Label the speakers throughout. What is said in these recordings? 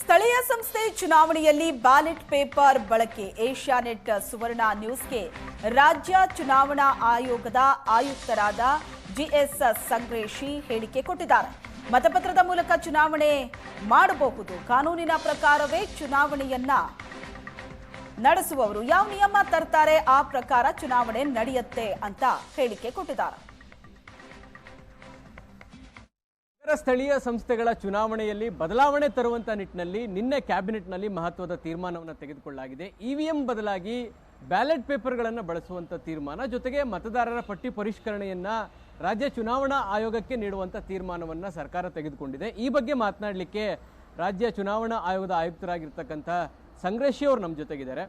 Speaker 1: ಸ್ಥಳೀಯ ಸಂಸ್ಥೆ ಚುನಾವಣೆಯಲ್ಲಿ ಬ್ಯಾಲೆಟ್ ಪೇಪರ್ ಬಳಕೆ ಏಷ್ಯಾನೆಟ್ ಸುವರ್ಣ ನ್ಯೂಸ್ಗೆ ರಾಜ್ಯ ಚುನಾವಣಾ ಆಯೋಗದ ಆಯುಕ್ತರಾದ ಜಿಎಸ್ ಸಂಗ್ರೇಶಿ ಹೇಳಿಕೆ ಕೊಟ್ಟಿದ್ದಾರೆ. ಮತಪತ್ರದ ಮೂಲಕ ಚುನಾವಣೆ ಮಾಡಬಹುದು, ಕಾನೂನಿನ ಪ್ರಕಾರವೇ ಚುನಾವಣೆಯನ್ನ ನಡೆಸುವವರು ಯಾವ ನಿಯಮ ತರ್ತಾರೆ ಆ ಪ್ರಕಾರ ಚುನಾವಣೆ ನಡೆಯುತ್ತೆ ಅಂತ ಹೇಳಿಕೆ ಕೊಟ್ಟಿದ್ದಾರೆ.
Speaker 2: ಸ್ಥಳೀಯ ಸಂಸ್ಥೆಗಳ ಚುನಾವಣೆಯಲ್ಲಿ ಬದಲಾವಣೆ ತರುವಂತ ನಿಟ್ಟಿನಲ್ಲಿ ನಿನ್ನೆ ಕ್ಯಾಬಿನೆಟ್ನಲ್ಲಿ ಮಹತ್ವದ ತೀರ್ಮಾನವನ್ನು ತೆಗೆದುಕೊಳ್ಳಲಾಗಿದೆ. ಇವಿಎಂ ಬದಲಾಗಿ ಬ್ಯಾಲೆಟ್ ಪೇಪರ್ಗಳನ್ನು ಬಳಸುವಂತ ತೀರ್ಮಾನ, ಜೊತೆಗೆ ಮತದಾರರ ಪಟ್ಟಿ ಪರಿಷ್ಕರಣೆಯನ್ನ ರಾಜ್ಯ ಚುನಾವಣಾ ಆಯೋಗಕ್ಕೆ ನೀಡುವಂತ ತೀರ್ಮಾನವನ್ನ ಸರ್ಕಾರ ತೆಗೆದುಕೊಂಡಿದೆ. ಈ ಬಗ್ಗೆ ಮಾತನಾಡಲಿಕ್ಕೆ ರಾಜ್ಯ ಚುನಾವಣಾ ಆಯೋಗದ ಆಯುಕ್ತರಾಗಿರ್ತಕ್ಕಂಥ ಸಂಗ್ರೇಶಿ ಅವರು ನಮ್ಮ ಜೊತೆಗಿದ್ದಾರೆ.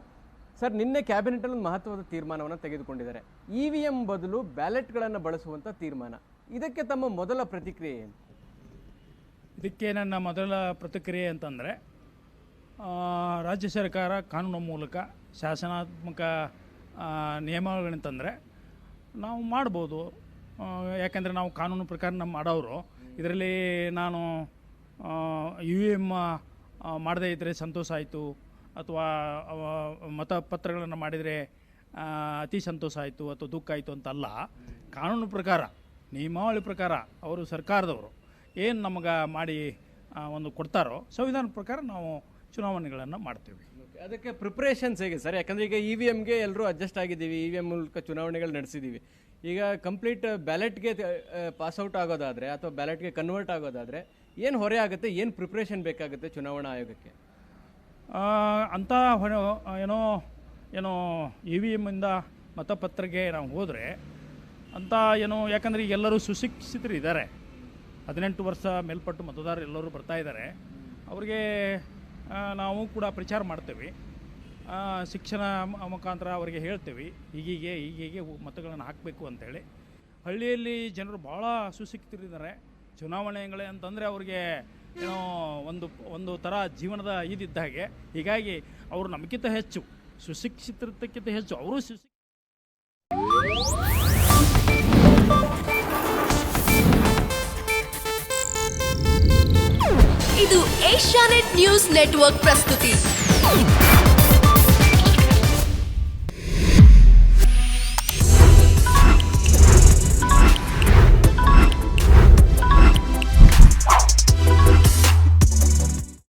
Speaker 2: ಸರ್, ನಿನ್ನೆ ಕ್ಯಾಬಿನೆಟ್ ಅಲ್ಲಿ ಮಹತ್ವದ ತೀರ್ಮಾನವನ್ನು ತೆಗೆದುಕೊಂಡಿದ್ದಾರೆ. ಇವಿಎಂ ಬದಲು ಬ್ಯಾಲೆಟ್ಗಳನ್ನು ಬಳಸುವಂತ ತೀರ್ಮಾನ, ಇದಕ್ಕೆ ತಮ್ಮ ಮೊದಲ ಪ್ರತಿಕ್ರಿಯೆ ಏನು?
Speaker 3: ಇದಕ್ಕೆ ನನ್ನ ಮೊದಲ ಪ್ರತಿಕ್ರಿಯೆ ಅಂತಂದರೆ, ರಾಜ್ಯ ಸರ್ಕಾರ ಕಾನೂನು ಮೂಲಕ ಶಾಸನಾತ್ಮಕ ನಿಯಮಗಳಂತಂದರೆ ನಾವು ಮಾಡ್ಬೋದು. ಯಾಕೆಂದರೆ ನಾವು ಕಾನೂನು ಪ್ರಕಾರ ನಮ್ಮ ಮಾಡೋರು. ಇದರಲ್ಲಿ ನಾನು ಇವಿಎಂ ಮಾಡದೇ ಇದ್ದರೆ ಸಂತೋಷ ಆಯಿತು, ಅಥವಾ ಮತಪತ್ರಗಳನ್ನು ಮಾಡಿದರೆ ಅತಿ ಸಂತೋಷ ಆಯಿತು ಅಥವಾ ದುಃಖ ಆಯಿತು ಅಂತಲ್ಲ. ಕಾನೂನು ಪ್ರಕಾರ, ನಿಯಮಾವಳಿ ಪ್ರಕಾರ ಅವರು ಸರ್ಕಾರದವರು ಏನು ನಮಗೆ ಮಾಡಿ ಒಂದು ಕೊಡ್ತಾರೋ ಸಂವಿಧಾನ ಪ್ರಕಾರ ನಾವು ಚುನಾವಣೆಗಳನ್ನು ಮಾಡ್ತೀವಿ.
Speaker 2: ಅದಕ್ಕೆ ಪ್ರಿಪ್ರೇಷನ್ಸ್ ಹೇಗೆ ಸರ್? ಯಾಕಂದರೆ ಈಗ ಇವಿಎಂಗೆ ಎಲ್ಲರೂ ಅಡ್ಜಸ್ಟ್ ಆಗಿದ್ದೀವಿ, ಇವಿಎಂ ಮೂಲಕ ಚುನಾವಣೆಗಳು ನಡೆಸಿದ್ದೀವಿ. ಈಗ ಕಂಪ್ಲೀಟ್ ಬ್ಯಾಲೆಟ್ಗೆ ಪಾಸ್ಔಟ್ ಆಗೋದಾದರೆ ಅಥವಾ ಬ್ಯಾಲೆಟ್ಗೆ ಕನ್ವರ್ಟ್ ಆಗೋದಾದರೆ ಏನು ಹೊರೆ ಆಗುತ್ತೆ, ಏನು ಪ್ರಿಪ್ರೇಷನ್ ಬೇಕಾಗುತ್ತೆ ಚುನಾವಣಾ ಆಯೋಗಕ್ಕೆ
Speaker 3: ಅಂತ ಏನೋ ಇ ವಿ ಎಮ್ಮಿಂದ ಮತಪತ್ರಕ್ಕೆ ನಾವು ಹೋದರೆ ಅಂತ ಯಾಕಂದರೆ ಈಗ ಎಲ್ಲರೂ ಸುಶಿಕ್ಷಿತರು ಇದ್ದಾರೆ. 18 ವರ್ಷ ಮೇಲ್ಪಟ್ಟು ಮತದಾರರು ಎಲ್ಲರೂ ಬರ್ತಾ ಇದ್ದಾರೆ. ಅವ್ರಿಗೆ ನಾವು ಕೂಡ ಪ್ರಚಾರ ಮಾಡ್ತೇವೆ, ಶಿಕ್ಷಣ ಮುಖಾಂತರ ಅವರಿಗೆ ಹೇಳ್ತೇವೆ ಹೀಗೀಗೆ ಮತಗಳನ್ನು ಹಾಕಬೇಕು ಅಂತೇಳಿ. ಹಳ್ಳಿಯಲ್ಲಿ ಜನರು ಭಾಳ ಸುಶಿಕ್ಷಿತರಿದ್ದಾರೆ. ಚುನಾವಣೆಗಳೇ ಅಂತಂದರೆ ಅವ್ರಿಗೆ ಒಂದು ಥರ ಜೀವನದ ಇದಿದ್ದ ಹಾಗೆ. ಹೀಗಾಗಿ ಅವರು ನಮಗಿಂತ ಹೆಚ್ಚು ಸುಶಿಕ್ಷಿತಕ್ಕಿಂತ ಹೆಚ್ಚು ಅವರು
Speaker 4: ಇದು ಏಷ್ಯಾನೆಟ್ ನ್ಯೂಸ್ ನೆಟ್ವರ್ಕ್ ಪ್ರಸ್ತುತಿ.